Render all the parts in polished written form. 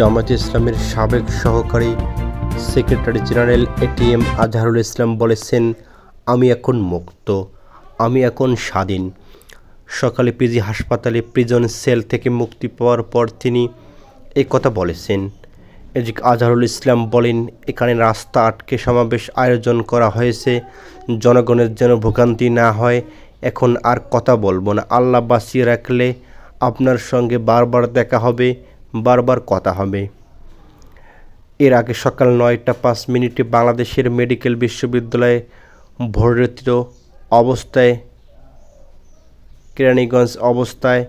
জামায়াতে ইসলামীর সাবেক সহকারী secretary general ATM Azharul Islam বলেছেন, আমি এখন মুক্ত, আমি এখন স্বাধীন। সকালে পিজি হাসপাতালে প্রিজন সেল থেকে মুক্তি পাওয়ার পর তিনি এই কথা বলেছেন। এদিকে আজহারুল ইসলাম বলেন, এখানে রাস্তা আটকে সমাবেশ আয়োজন করা হয়েছে, জনগণের যেন ভোগান্তি না হয়। এখন আর কথা বলবো না, আল্লাহ বাঁচিয়ে রাখলে আপনার সঙ্গে বারবার দেখা হবে, বারবার কথা হবে। এর আগে সকাল ৯টা ৫ মিনিটে বাংলাদেশের মেডিকেল বিশ্ববিদ্যালয়ে ভর্তিত অবস্থায় কেরানীগঞ্জ অবস্থায়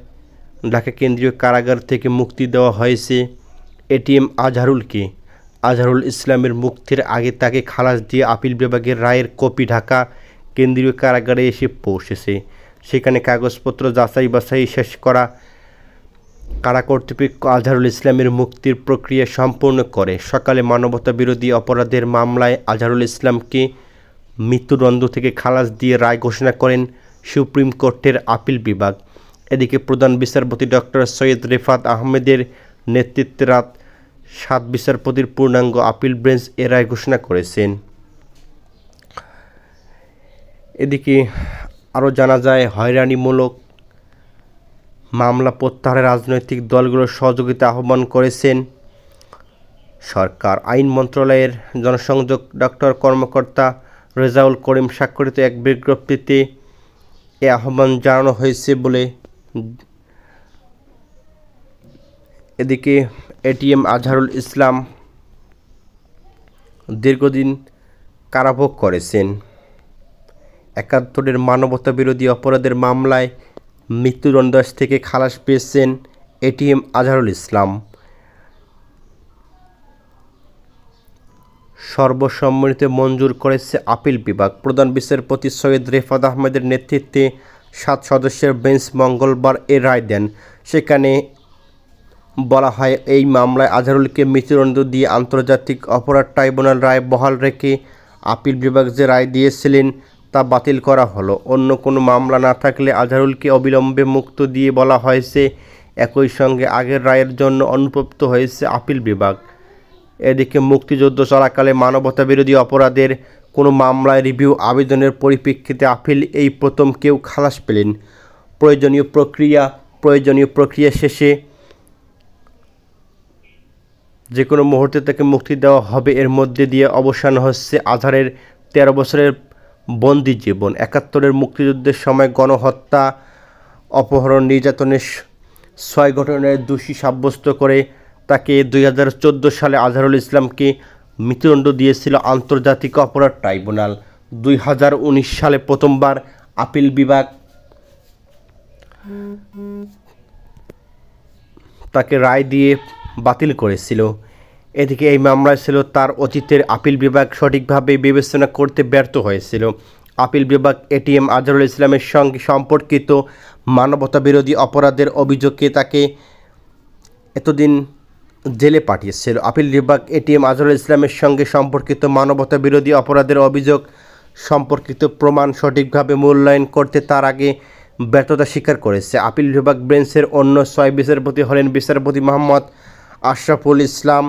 ঢাকা কেন্দ্রীয় কারাগার থেকে মুক্তি দেওয়া হয়েছে এটিএম আজহারুলকে। আজহারুল ইসলামের মুক্তির আগে তাকে খালাস দিয়ে আপিল বিভাগের রায়ের কপি ঢাকা কেন্দ্রীয় কারাগারে এসে পৌঁছেছে। সেখানে কাগজপত্র যাচাই বাছাই শেষ করা কারা কর্তৃপক্ষ আজহারুল ইসলামের মুক্তির প্রক্রিয়া সম্পূর্ণ করে। সকালে মানবতাবিরোধী অপরাধের মামলায় আজহারুল ইসলামকে মৃত্যুদণ্ড থেকে খালাস দিয়ে রায় ঘোষণা করেন সুপ্রিম কোর্টের আপিল বিভাগ। এদিকে প্রধান বিচারপতি ডক্টর সৈয়দ রেফাত আহমেদের নেতৃত্বে রাত 7 বিচারপতির পূর্ণাঙ্গ আপিল বেঞ্চ এ রায় ঘোষণা করেছেন। এদিকে আরও জানা যায়, হয়রানিমূলক মামলা প্রত্যাহারে রাজনৈতিক দলগুলোর সহযোগিতা আহ্বান করেছেন সরকার। আইন মন্ত্রণালয়ের জনসংযোগ কর্মকর্তা রেজাউল করিম স্বাক্ষরিত এক বিজ্ঞপ্তিতে এ আহ্বান জানানো হয়েছে বলে। এদিকে এটিএম আজহারুল ইসলাম দীর্ঘদিন কারাভোগ করেছেন। ৭১-এর মানবতাবিরোধী অপরাধের মামলায় মৃত্যুদণ্ডাদেশ থেকে খালাস পেয়েছেন এটিএম আজহারুল ইসলাম। সর্বসম্মতিতে মঞ্জুর করেছে আপিল বিভাগ। প্রধান বিচারপতি সৈয়দ রেফাত আহমেদের নেতৃত্বে 7 সদস্যের বেঞ্চ মঙ্গলবার এ রায় দেন। সেখানে বলা হয়, এই মামলায় আজহারুলকে মৃত্যুদণ্ড দিয়ে আন্তর্জাতিক অপরাধ ট্রাইব্যুনাল রায় বহাল রেখে আপিল বিভাগ যে রায় দিয়েছিলেন তা বাতিল করা হলো। অন্য কোনো মামলা না থাকলে আজহারুলকে অবিলম্বে মুক্ত দিয়ে বলা হয়েছে। একই সঙ্গে আগের রায়ের জন্য অনুতপ্ত হয়েছে আপিল বিভাগ। এদিকে মুক্তিযুদ্ধ চলাকালে মানবতাবিরোধী অপরাধের কোনো মামলায় রিভিউ আবেদনের পরিপ্রেক্ষিতে আপিল এই প্রথম কেউ খালাস পেলেন। প্রয়োজনীয় প্রক্রিয়া শেষে যে কোনো মুহূর্তে তাকে মুক্তি দেওয়া হবে। এর মধ্যে দিয়ে অবসান হচ্ছে আজহারের 13 বছরের বন্দি জীবন। ৭১-এর মুক্তিযুদ্ধের সময় গণহত্যা, অপহরণ, নির্যাতনের 6 ঘটনায় দোষী সাব্যস্ত করে তাকে 2014 সালে আজহারুল ইসলামকে মৃত্যুদণ্ড দিয়েছিল আন্তর্জাতিক অপরাধ ট্রাইব্যুনাল। 2019 সালে প্রথমবার আপিল বিভাগ তাকে রায় দিয়ে বাতিল করেছিল। এদিকে এই মামলায় ছিল তার অতীতের আপিল বিভাগ সঠিকভাবে বিবেচনা করতে ব্যর্থ হয়েছিল। আপিল বিভাগ এটিএম আজহারুল ইসলামের সঙ্গে সম্পর্কিত মানবতাবিরোধী অপরাধের অভিযোগে তাকে এতদিন জেলে পাঠিয়েছিল। আপিল বিভাগ এটিএম আজহারুল ইসলামের সঙ্গে সম্পর্কিত মানবতাবিরোধী অপরাধের অভিযোগ সম্পর্কিত প্রমাণ সঠিকভাবে মূল্যায়ন করতে তার আগে ব্যর্থতা স্বীকার করেছে। আপিল বিভাগ বেঞ্চের অন্য 6 বিচারপতি হলেন বিচারপতি মোহাম্মদ আশরাফুল ইসলাম,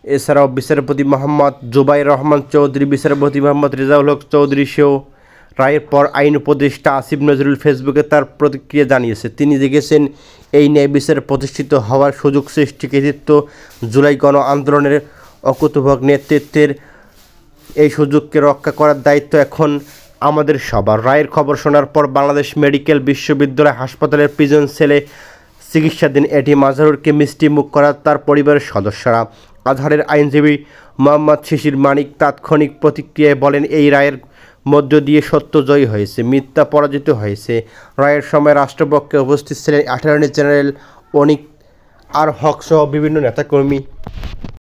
এছাড়াও বিচারপতি মোহাম্মদ জুবাইর রহমান চৌধুরী, বিচারপতি মোহাম্মদ রেজাউল হক চৌধুরী সহ। রায়ের পর আইন উপদেষ্টা আসিফ নজরুল ফেসবুকে তার প্রতিক্রিয়া জানিয়েছে। তিনি লিখেছেন, এই ন্যায় বিচার প্রতিষ্ঠিত হওয়ার সুযোগ সৃষ্টি কৃতিত্ব জুলাই গণ আন্দোলনের অকুতোভক নেতৃত্বের। এই সুযোগকে রক্ষা করার দায়িত্ব এখন আমাদের সবার। রায়ের খবর শোনার পর বাংলাদেশ মেডিকেল বিশ্ববিদ্যালয় হাসপাতালের প্রিজন সেলে চিকিৎসাধীন এটিএম আজহারুলকে মিষ্টিমুখ করা তার পরিবারের সদস্যরা। আজহারের আইনজীবী মোহাম্মদ শিশির মানিক তাৎক্ষণিক প্রতিক্রিয়ায় বলেন, এই রায়ের মধ্য দিয়ে সত্য জয়ী হয়েছে, মিথ্যা পরাজিত হয়েছে। রায়ের সময় রাষ্ট্রপক্ষে উপস্থিত ছিলেন অ্যাটর্নি জেনারেল অনিক আর হক সহ বিভিন্ন নেতাকর্মী।